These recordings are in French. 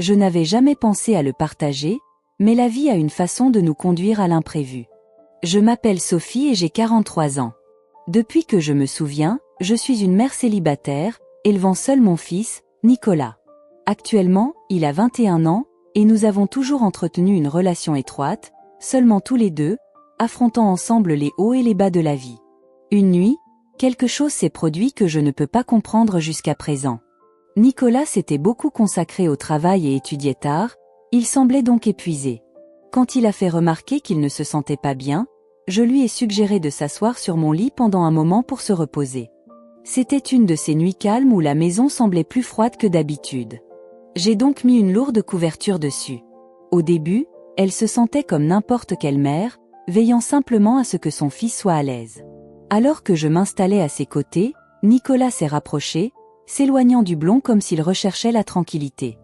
Je n'avais jamais pensé à le partager, mais la vie a une façon de nous conduire à l'imprévu. Je m'appelle Sophie et j'ai 43 ans. Depuis que je me souviens, je suis une mère célibataire, élevant seul mon fils, Nicolas. Actuellement, il a 21 ans, et nous avons toujours entretenu une relation étroite, seulement tous les deux, affrontant ensemble les hauts et les bas de la vie. Une nuit, quelque chose s'est produit que je ne peux pas comprendre jusqu'à présent. Nicolas s'était beaucoup consacré au travail et étudiait tard, il semblait donc épuisé. Quand il a fait remarquer qu'il ne se sentait pas bien, je lui ai suggéré de s'asseoir sur mon lit pendant un moment pour se reposer. C'était une de ces nuits calmes où la maison semblait plus froide que d'habitude. J'ai donc mis une lourde couverture dessus. Au début, elle se sentait comme n'importe quelle mère, veillant simplement à ce que son fils soit à l'aise. Alors que je m'installais à ses côtés, Nicolas s'est rapproché, s'éloignant du blond comme s'il recherchait la tranquillité.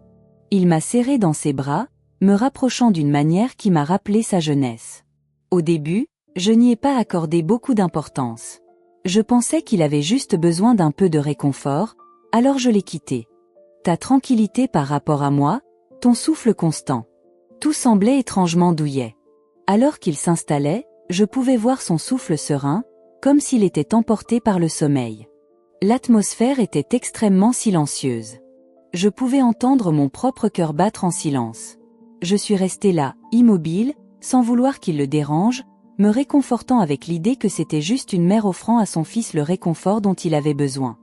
Il m'a serré dans ses bras, me rapprochant d'une manière qui m'a rappelé sa jeunesse. Au début, je n'y ai pas accordé beaucoup d'importance. Je pensais qu'il avait juste besoin d'un peu de réconfort, alors je l'ai quitté. Ta tranquillité par rapport à moi, ton souffle constant. Tout semblait étrangement douillet. Alors qu'il s'installait, je pouvais voir son souffle serein, comme s'il était emporté par le sommeil. L'atmosphère était extrêmement silencieuse. Je pouvais entendre mon propre cœur battre en silence. Je suis restée là, immobile, sans vouloir qu'il le dérange, me réconfortant avec l'idée que c'était juste une mère offrant à son fils le réconfort dont il avait besoin.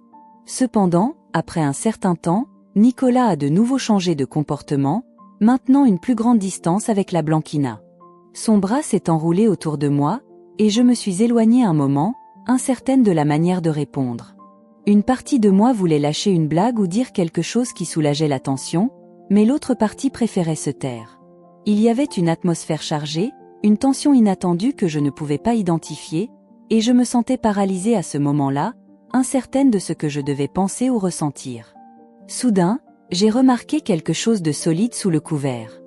Cependant, après un certain temps, Nicolas a de nouveau changé de comportement, maintenant une plus grande distance avec la Blanquina. Son bras s'est enroulé autour de moi, et je me suis éloignée un moment, incertaine de la manière de répondre. Une partie de moi voulait lâcher une blague ou dire quelque chose qui soulageait la tension, mais l'autre partie préférait se taire. Il y avait une atmosphère chargée, une tension inattendue que je ne pouvais pas identifier, et je me sentais paralysée à ce moment-là, incertaine de ce que je devais penser ou ressentir. Soudain, j'ai remarqué quelque chose de solide sous le couvert.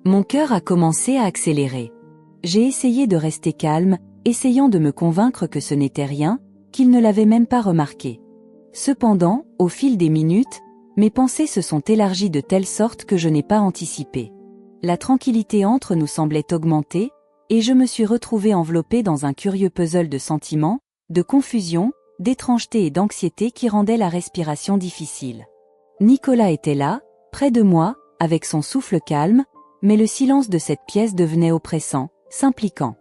Mon cœur a commencé à accélérer. J'ai essayé de rester calme, essayant de me convaincre que ce n'était rien, qu'il ne l'avait même pas remarqué. Cependant, au fil des minutes, mes pensées se sont élargies de telle sorte que je n'ai pas anticipé. La tranquillité entre nous semblait augmenter, et je me suis retrouvée enveloppée dans un curieux puzzle de sentiments, de confusion, d'étrangeté et d'anxiété qui rendaient la respiration difficile. Nicolas était là, près de moi, avec son souffle calme, mais le silence de cette pièce devenait oppressant, s'impliquant.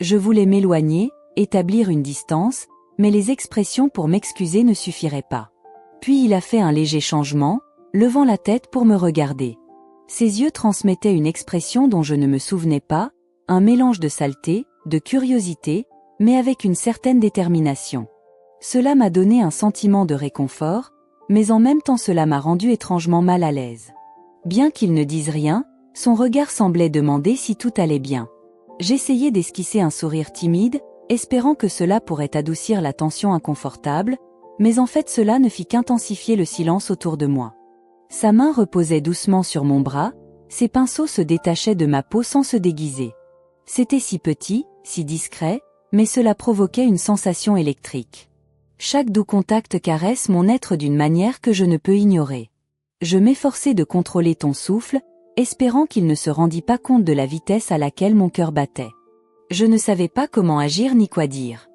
Je voulais m'éloigner, établir une distance, mais les expressions pour m'excuser ne suffiraient pas. Puis il a fait un léger changement, levant la tête pour me regarder. Ses yeux transmettaient une expression dont je ne me souvenais pas, un mélange de saleté, de curiosité, mais avec une certaine détermination. Cela m'a donné un sentiment de réconfort, mais en même temps cela m'a rendu étrangement mal à l'aise. Bien qu'il ne dise rien, son regard semblait demander si tout allait bien. J'essayais d'esquisser un sourire timide, espérant que cela pourrait adoucir la tension inconfortable, mais en fait cela ne fit qu'intensifier le silence autour de moi. Sa main reposait doucement sur mon bras, ses pinceaux se détachaient de ma peau sans se déguiser. C'était si petit, si discret, mais cela provoquait une sensation électrique. Chaque doux contact caresse mon être d'une manière que je ne peux ignorer. Je m'efforçais de contrôler ton souffle, espérant qu'il ne se rendît pas compte de la vitesse à laquelle mon cœur battait. Je ne savais pas comment agir ni quoi dire.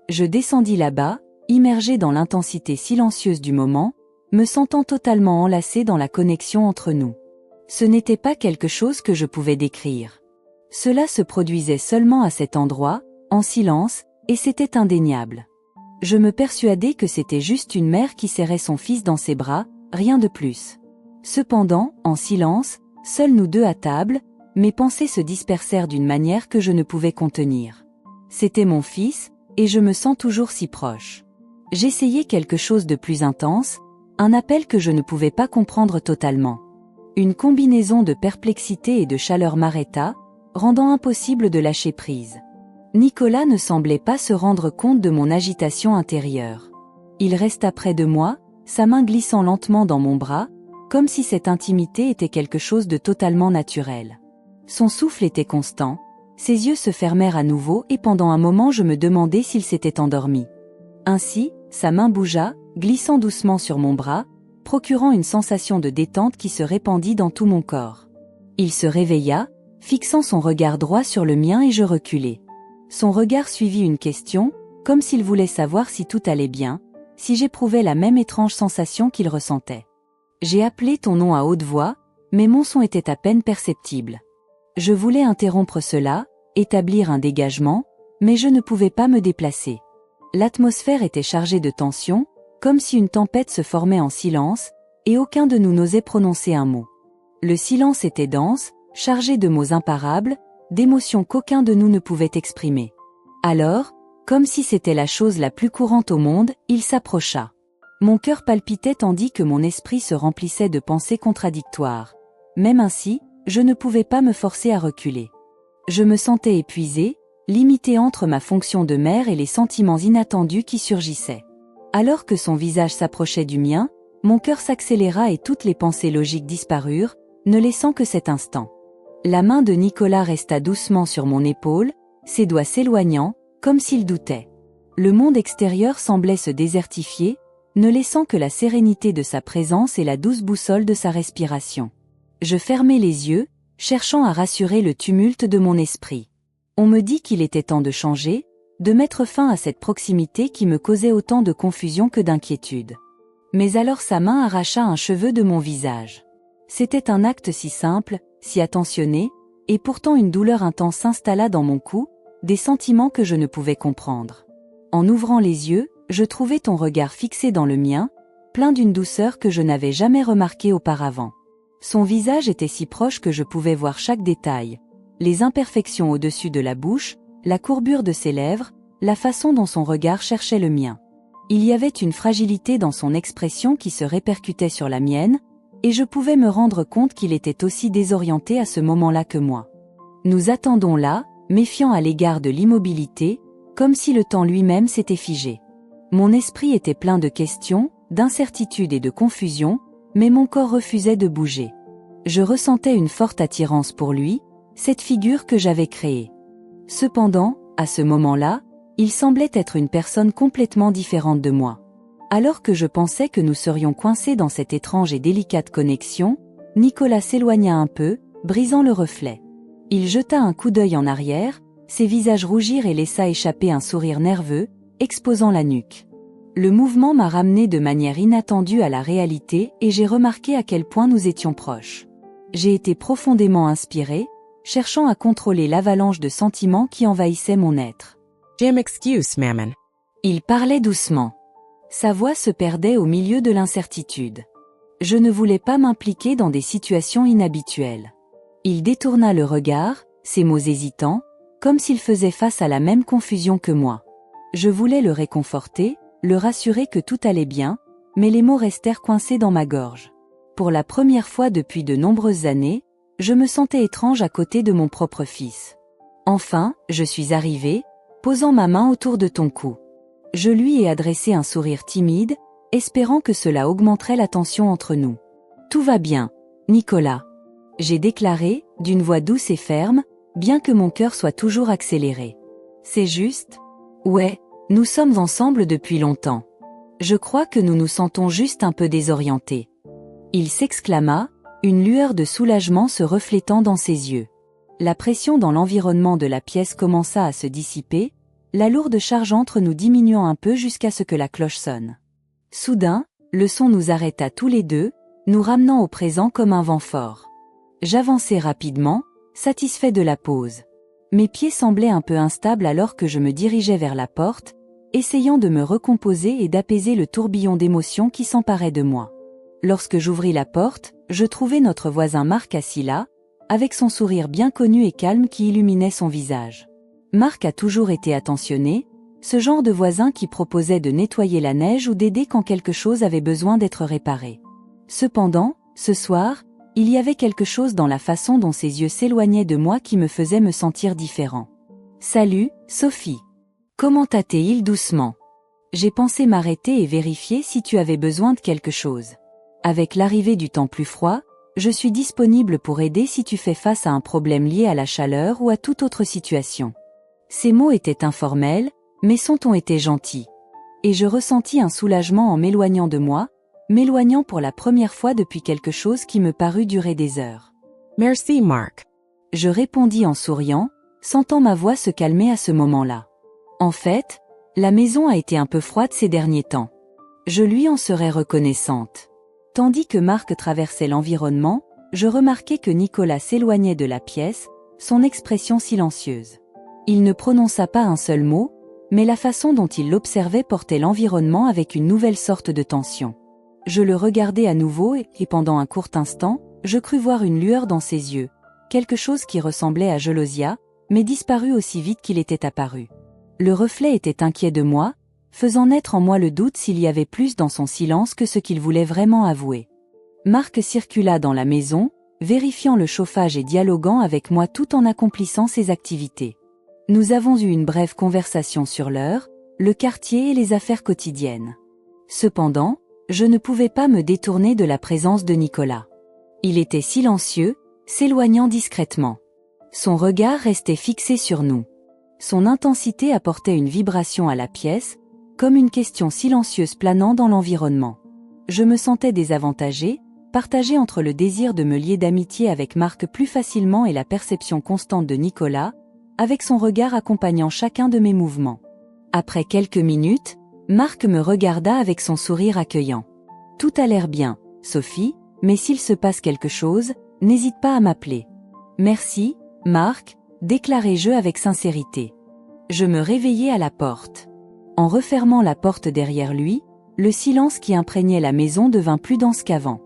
Je descendis là-bas, immergée dans l'intensité silencieuse du moment, me sentant totalement enlacée dans la connexion entre nous. Ce n'était pas quelque chose que je pouvais décrire. Cela se produisait seulement à cet endroit, en silence, et c'était indéniable. Je me persuadais que c'était juste une mère qui serrait son fils dans ses bras, rien de plus. Cependant, en silence, seuls nous deux à table, mes pensées se dispersèrent d'une manière que je ne pouvais contenir. C'était mon fils, et je me sens toujours si proche. J'essayais quelque chose de plus intense, un appel que je ne pouvais pas comprendre totalement. Une combinaison de perplexité et de chaleur m'arrêta, rendant impossible de lâcher prise. Nicolas ne semblait pas se rendre compte de mon agitation intérieure. Il resta près de moi, sa main glissant lentement dans mon bras, comme si cette intimité était quelque chose de totalement naturel. Son souffle était constant, ses yeux se fermèrent à nouveau et pendant un moment je me demandais s'il s'était endormi. Ainsi, sa main bougea, glissant doucement sur mon bras, procurant une sensation de détente qui se répandit dans tout mon corps. Il se réveilla, fixant son regard droit sur le mien et je reculai. Son regard suivit une question, comme s'il voulait savoir si tout allait bien, si j'éprouvais la même étrange sensation qu'il ressentait. J'ai appelé ton nom à haute voix, mais mon son était à peine perceptible. Je voulais interrompre cela, établir un dégagement, mais je ne pouvais pas me déplacer. L'atmosphère était chargée de tension, comme si une tempête se formait en silence, et aucun de nous n'osait prononcer un mot. Le silence était dense, chargé de mots imparables, d'émotions qu'aucun de nous ne pouvait exprimer. Alors, comme si c'était la chose la plus courante au monde, il s'approcha. Mon cœur palpitait tandis que mon esprit se remplissait de pensées contradictoires. Même ainsi, je ne pouvais pas me forcer à reculer. Je me sentais épuisée, limitée entre ma fonction de mère et les sentiments inattendus qui surgissaient. Alors que son visage s'approchait du mien, mon cœur s'accéléra et toutes les pensées logiques disparurent, ne laissant que cet instant. La main de Nicolas resta doucement sur mon épaule, ses doigts s'éloignant, comme s'il doutait. Le monde extérieur semblait se désertifier, ne laissant que la sérénité de sa présence et la douce boussole de sa respiration. Je fermai les yeux, cherchant à rassurer le tumulte de mon esprit. On me dit qu'il était temps de changer, de mettre fin à cette proximité qui me causait autant de confusion que d'inquiétude. Mais alors sa main arracha un cheveu de mon visage. C'était un acte si simple, si attentionné, et pourtant une douleur intense s'installa dans mon cou, des sentiments que je ne pouvais comprendre. En ouvrant les yeux, je trouvai ton regard fixé dans le mien, plein d'une douceur que je n'avais jamais remarquée auparavant. Son visage était si proche que je pouvais voir chaque détail, les imperfections au-dessus de la bouche, la courbure de ses lèvres, la façon dont son regard cherchait le mien. Il y avait une fragilité dans son expression qui se répercutait sur la mienne, et je pouvais me rendre compte qu'il était aussi désorienté à ce moment-là que moi. Nous attendons là, méfiant à l'égard de l'immobilité, comme si le temps lui-même s'était figé. Mon esprit était plein de questions, d'incertitudes et de confusion, mais mon corps refusait de bouger. Je ressentais une forte attirance pour lui, cette figure que j'avais créée. Cependant, à ce moment-là, il semblait être une personne complètement différente de moi. Alors que je pensais que nous serions coincés dans cette étrange et délicate connexion, Nicolas s'éloigna un peu, brisant le reflet. Il jeta un coup d'œil en arrière, ses visages rougirent et laissa échapper un sourire nerveux, exposant la nuque. Le mouvement m'a ramené de manière inattendue à la réalité et j'ai remarqué à quel point nous étions proches. J'ai été profondément inspirée, cherchant à contrôler l'avalanche de sentiments qui envahissait mon être. Jim, excuse, maman. Il parlait doucement. Sa voix se perdait au milieu de l'incertitude. Je ne voulais pas m'impliquer dans des situations inhabituelles. Il détourna le regard, ses mots hésitants, comme s'il faisait face à la même confusion que moi. Je voulais le réconforter, le rassurer que tout allait bien, mais les mots restèrent coincés dans ma gorge. Pour la première fois depuis de nombreuses années, je me sentais étrange à côté de mon propre fils. Enfin, je suis arrivée, posant ma main autour de ton cou. Je lui ai adressé un sourire timide, espérant que cela augmenterait la tension entre nous. Tout va bien, Nicolas. J'ai déclaré, d'une voix douce et ferme, bien que mon cœur soit toujours accéléré. C'est juste? Ouais, nous sommes ensemble depuis longtemps. Je crois que nous nous sentons juste un peu désorientés. Il s'exclama, une lueur de soulagement se reflétant dans ses yeux. La pression dans l'environnement de la pièce commença à se dissiper, la lourde charge entre nous diminuant un peu jusqu'à ce que la cloche sonne. Soudain, le son nous arrêta tous les deux, nous ramenant au présent comme un vent fort. J'avançai rapidement, satisfait de la pause. Mes pieds semblaient un peu instables alors que je me dirigeais vers la porte, essayant de me recomposer et d'apaiser le tourbillon d'émotions qui s'emparait de moi. Lorsque j'ouvris la porte, je trouvai notre voisin Marc assis là, avec son sourire bien connu et calme qui illuminait son visage. Marc a toujours été attentionné, ce genre de voisin qui proposait de nettoyer la neige ou d'aider quand quelque chose avait besoin d'être réparé. Cependant, ce soir, il y avait quelque chose dans la façon dont ses yeux s'éloignaient de moi qui me faisait me sentir différent. « Salut, Sophie. Comment tâtait-il doucement? J'ai pensé m'arrêter et vérifier si tu avais besoin de quelque chose. Avec l'arrivée du temps plus froid, je suis disponible pour aider si tu fais face à un problème lié à la chaleur ou à toute autre situation. » Ces mots étaient informels, mais son ton était gentil. Et je ressentis un soulagement en m'éloignant de moi, m'éloignant pour la première fois depuis quelque chose qui me parut durer des heures. Merci, Mark. Je répondis en souriant, sentant ma voix se calmer à ce moment-là. En fait, la maison a été un peu froide ces derniers temps. Je lui en serais reconnaissante. Tandis que Mark traversait l'environnement, je remarquai que Nicolas s'éloignait de la pièce, son expression silencieuse. Il ne prononça pas un seul mot, mais la façon dont il l'observait portait l'environnement avec une nouvelle sorte de tension. Je le regardai à nouveau et pendant un court instant, je crus voir une lueur dans ses yeux, quelque chose qui ressemblait à Jalosia, mais disparut aussi vite qu'il était apparu. Le reflet était inquiet de moi, faisant naître en moi le doute s'il y avait plus dans son silence que ce qu'il voulait vraiment avouer. Mark circula dans la maison, vérifiant le chauffage et dialoguant avec moi tout en accomplissant ses activités. Nous avons eu une brève conversation sur l'heure, le quartier et les affaires quotidiennes. Cependant, je ne pouvais pas me détourner de la présence de Nicolas. Il était silencieux, s'éloignant discrètement. Son regard restait fixé sur nous. Son intensité apportait une vibration à la pièce, comme une question silencieuse planant dans l'environnement. Je me sentais désavantagé, partagé entre le désir de me lier d'amitié avec Mark plus facilement et la perception constante de Nicolas, avec son regard accompagnant chacun de mes mouvements. Après quelques minutes, Mark me regarda avec son sourire accueillant. « Tout a l'air bien, Sophie, mais s'il se passe quelque chose, n'hésite pas à m'appeler. »« Merci, Mark, » déclarai-je avec sincérité. Je me réveillai à la porte. En refermant la porte derrière lui, le silence qui imprégnait la maison devint plus dense qu'avant.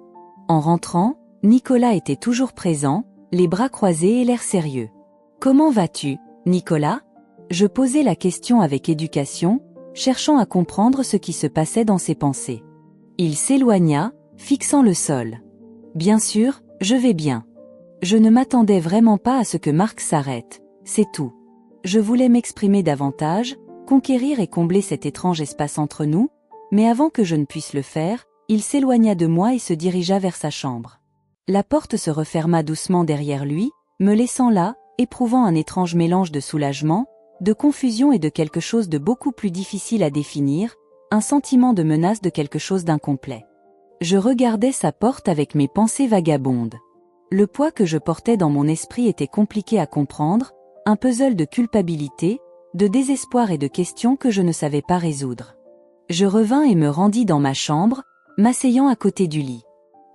En rentrant, Nicolas était toujours présent, les bras croisés et l'air sérieux. « Comment vas-tu, Nicolas ?» Je posai la question avec éducation, cherchant à comprendre ce qui se passait dans ses pensées. Il s'éloigna, fixant le sol. « Bien sûr, je vais bien. Je ne m'attendais vraiment pas à ce que Mark s'arrête, c'est tout. Je voulais m'exprimer davantage, conquérir et combler cet étrange espace entre nous, mais avant que je ne puisse le faire, il s'éloigna de moi et se dirigea vers sa chambre. La porte se referma doucement derrière lui, me laissant là, éprouvant un étrange mélange de soulagement, de confusion et de quelque chose de beaucoup plus difficile à définir, un sentiment de menace de quelque chose d'incomplet. Je regardais sa porte avec mes pensées vagabondes. Le poids que je portais dans mon esprit était compliqué à comprendre, un puzzle de culpabilité, de désespoir et de questions que je ne savais pas résoudre. Je revins et me rendis dans ma chambre, m'asseyant à côté du lit.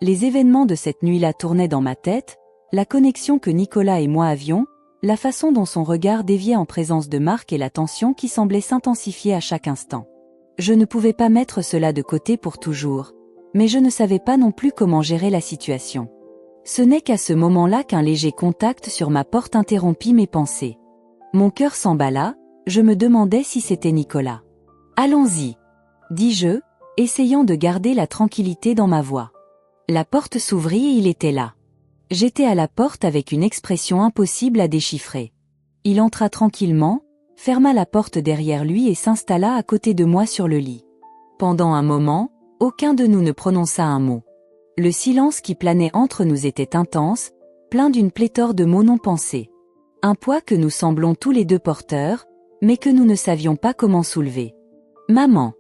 Les événements de cette nuit-là tournaient dans ma tête, la connexion que Nicolas et moi avions, la façon dont son regard déviait en présence de Mark et la tension qui semblait s'intensifier à chaque instant. Je ne pouvais pas mettre cela de côté pour toujours, mais je ne savais pas non plus comment gérer la situation. Ce n'est qu'à ce moment-là qu'un léger contact sur ma porte interrompit mes pensées. Mon cœur s'emballa, je me demandais si c'était Nicolas. « Allons-y », dis-je, essayant de garder la tranquillité dans ma voix. La porte s'ouvrit et il était là. J'étais à la porte avec une expression impossible à déchiffrer. Il entra tranquillement, ferma la porte derrière lui et s'installa à côté de moi sur le lit. Pendant un moment, aucun de nous ne prononça un mot. Le silence qui planait entre nous était intense, plein d'une pléthore de mots non pensés. Un poids que nous semblons tous les deux porteurs, mais que nous ne savions pas comment soulever. « Maman !»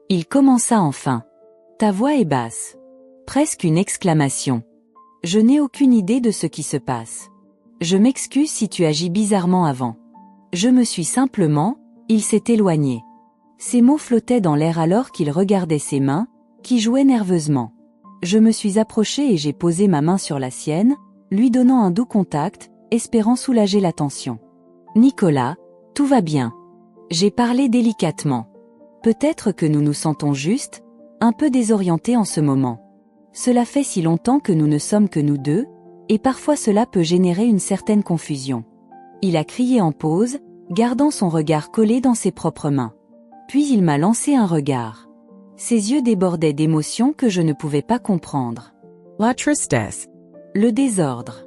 Il commença enfin. « Ta voix est basse. » Presque une exclamation. Je n'ai aucune idée de ce qui se passe. Je m'excuse si tu agis bizarrement avant. Je me suis simplement, il s'est éloigné. Ces mots flottaient dans l'air alors qu'il regardait ses mains, qui jouaient nerveusement. Je me suis approché et j'ai posé ma main sur la sienne, lui donnant un doux contact, espérant soulager la tension. Nicolas, tout va bien. J'ai parlé délicatement. Peut-être que nous nous sentons juste, un peu désorientés en ce moment. Cela fait si longtemps que nous ne sommes que nous deux, et parfois cela peut générer une certaine confusion. Il a crié en pause, gardant son regard collé dans ses propres mains. Puis il m'a lancé un regard. Ses yeux débordaient d'émotions que je ne pouvais pas comprendre. La tristesse. Le désordre.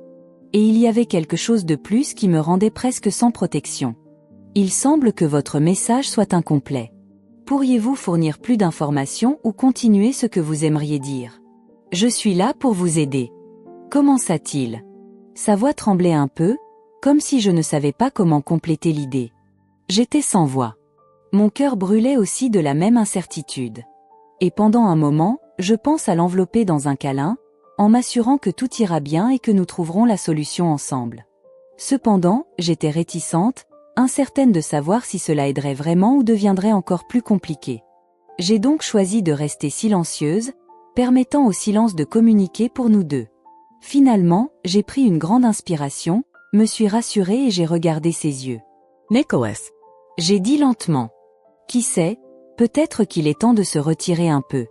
Et il y avait quelque chose de plus qui me rendait presque sans protection. Il semble que votre message soit incomplet. Pourriez-vous fournir plus d'informations ou continuer ce que vous aimeriez dire ? Je suis là pour vous aider. Commença-t-il. Sa voix tremblait un peu, comme si je ne savais pas comment compléter l'idée. J'étais sans voix. Mon cœur brûlait aussi de la même incertitude. Et pendant un moment, je pense à l'envelopper dans un câlin, en m'assurant que tout ira bien et que nous trouverons la solution ensemble. Cependant, j'étais réticente, incertaine de savoir si cela aiderait vraiment ou deviendrait encore plus compliqué. J'ai donc choisi de rester silencieuse, permettant au silence de communiquer pour nous deux. Finalement, j'ai pris une grande inspiration, me suis rassurée et j'ai regardé ses yeux. Nicholas. J'ai dit lentement. Qui sait, peut-être qu'il est temps de se retirer un peu.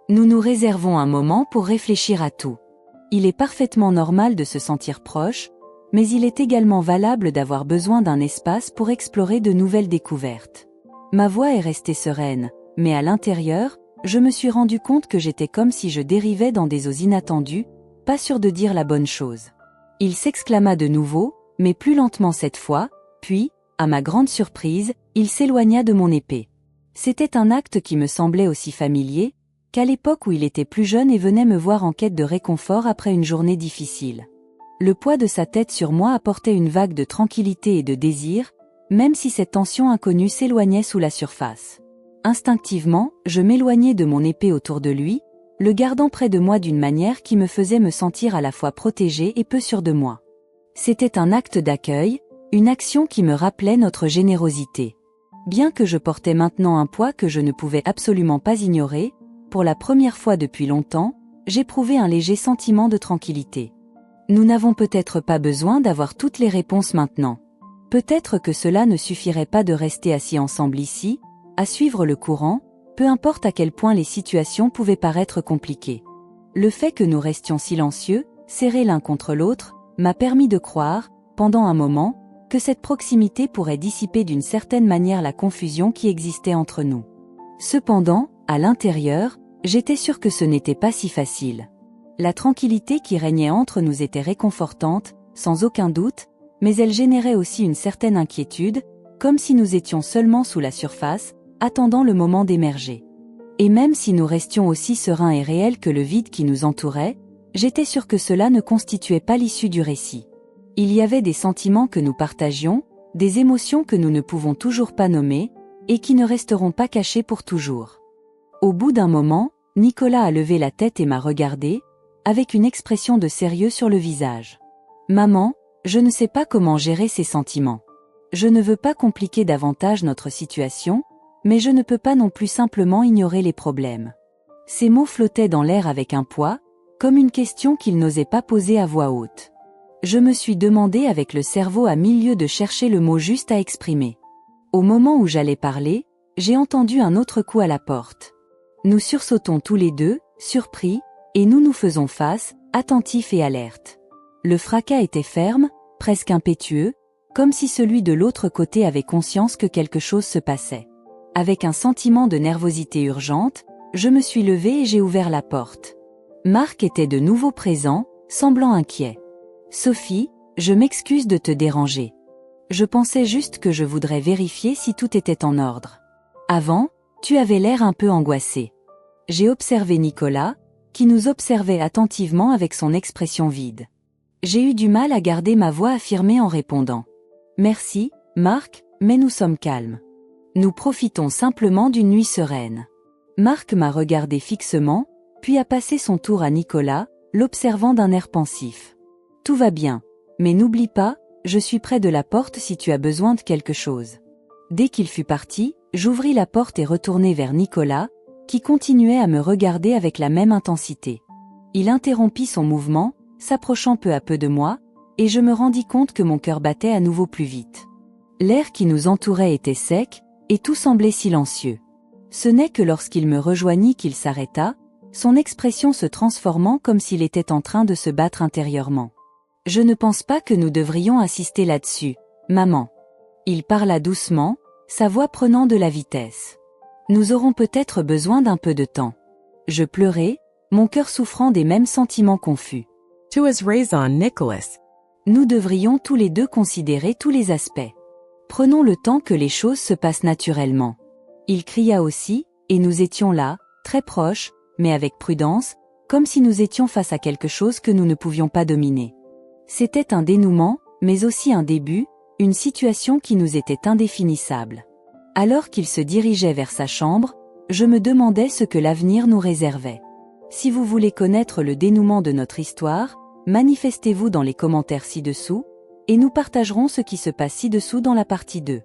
Nous nous réservons un moment pour réfléchir à tout. Il est parfaitement normal de se sentir proche, mais il est également valable d'avoir besoin d'un espace pour explorer de nouvelles découvertes. Ma voix est restée sereine, mais à l'intérieur, je me suis rendu compte que j'étais comme si je dérivais dans des eaux inattendues, pas sûre de dire la bonne chose. Il s'exclama de nouveau, mais plus lentement cette fois, puis, à ma grande surprise, il s'éloigna de mon épée. C'était un acte qui me semblait aussi familier, qu'à l'époque où il était plus jeune et venait me voir en quête de réconfort après une journée difficile. Le poids de sa tête sur moi apportait une vague de tranquillité et de désir, même si cette tension inconnue s'éloignait sous la surface. Instinctivement, je m'éloignai de mon épée autour de lui, le gardant près de moi d'une manière qui me faisait me sentir à la fois protégée et peu sûre de moi. C'était un acte d'accueil, une action qui me rappelait notre générosité. Bien que je portais maintenant un poids que je ne pouvais absolument pas ignorer, pour la première fois depuis longtemps, j'éprouvais un léger sentiment de tranquillité. Nous n'avons peut-être pas besoin d'avoir toutes les réponses maintenant. Peut-être que cela ne suffirait pas de rester assis ensemble ici, à suivre le courant, peu importe à quel point les situations pouvaient paraître compliquées. Le fait que nous restions silencieux, serrés l'un contre l'autre, m'a permis de croire, pendant un moment, que cette proximité pourrait dissiper d'une certaine manière la confusion qui existait entre nous. Cependant, à l'intérieur, j'étais sûre que ce n'était pas si facile. La tranquillité qui régnait entre nous était réconfortante, sans aucun doute, mais elle générait aussi une certaine inquiétude, comme si nous étions seulement sous la surface, attendant le moment d'émerger. Et même si nous restions aussi sereins et réels que le vide qui nous entourait, j'étais sûre que cela ne constituait pas l'issue du récit. Il y avait des sentiments que nous partagions, des émotions que nous ne pouvons toujours pas nommer, et qui ne resteront pas cachées pour toujours. Au bout d'un moment, Nicolas a levé la tête et m'a regardé, avec une expression de sérieux sur le visage. « Maman, je ne sais pas comment gérer ces sentiments. Je ne veux pas compliquer davantage notre situation, mais je ne peux pas non plus simplement ignorer les problèmes. » Ces mots flottaient dans l'air avec un poids, comme une question qu'il n'osait pas poser à voix haute. Je me suis demandé avec le cerveau à mille lieues de chercher le mot juste à exprimer. Au moment où j'allais parler, j'ai entendu un autre coup à la porte. Nous sursautons tous les deux, surpris, et nous nous faisons face, attentifs et alertes. Le fracas était ferme, presque impétueux, comme si celui de l'autre côté avait conscience que quelque chose se passait. Avec un sentiment de nervosité urgente, je me suis levée et j'ai ouvert la porte. Marc était de nouveau présent, semblant inquiet. « Sophie, je m'excuse de te déranger. Je pensais juste que je voudrais vérifier si tout était en ordre. Avant, tu avais l'air un peu angoissé. » J'ai observé Nicolas, qui nous observait attentivement avec son expression vide. J'ai eu du mal à garder ma voix affirmée en répondant. « Merci, Marc, mais nous sommes calmes. Nous profitons simplement d'une nuit sereine. » Marc m'a regardé fixement, puis a passé son tour à Nicolas, l'observant d'un air pensif. « Tout va bien, mais n'oublie pas, je suis près de la porte si tu as besoin de quelque chose. » Dès qu'il fut parti, j'ouvris la porte et retournai vers Nicolas, qui continuait à me regarder avec la même intensité. Il interrompit son mouvement, s'approchant peu à peu de moi, et je me rendis compte que mon cœur battait à nouveau plus vite. L'air qui nous entourait était sec, et tout semblait silencieux. Ce n'est que lorsqu'il me rejoignit qu'il s'arrêta, son expression se transformant comme s'il était en train de se battre intérieurement. « Je ne pense pas que nous devrions insister là-dessus, maman. » Il parla doucement, sa voix prenant de la vitesse. « Nous aurons peut-être besoin d'un peu de temps. » Je pleurai, mon cœur souffrant des mêmes sentiments confus. To his raison, Nicholas. Nous devrions tous les deux considérer tous les aspects. Prenons le temps que les choses se passent naturellement. Il cria aussi, et nous étions là, très proches, mais avec prudence, comme si nous étions face à quelque chose que nous ne pouvions pas dominer. C'était un dénouement, mais aussi un début, une situation qui nous était indéfinissable. Alors qu'il se dirigeait vers sa chambre, je me demandais ce que l'avenir nous réservait. Si vous voulez connaître le dénouement de notre histoire, manifestez-vous dans les commentaires ci-dessous, et nous partagerons ce qui se passe ci-dessous dans la partie 2.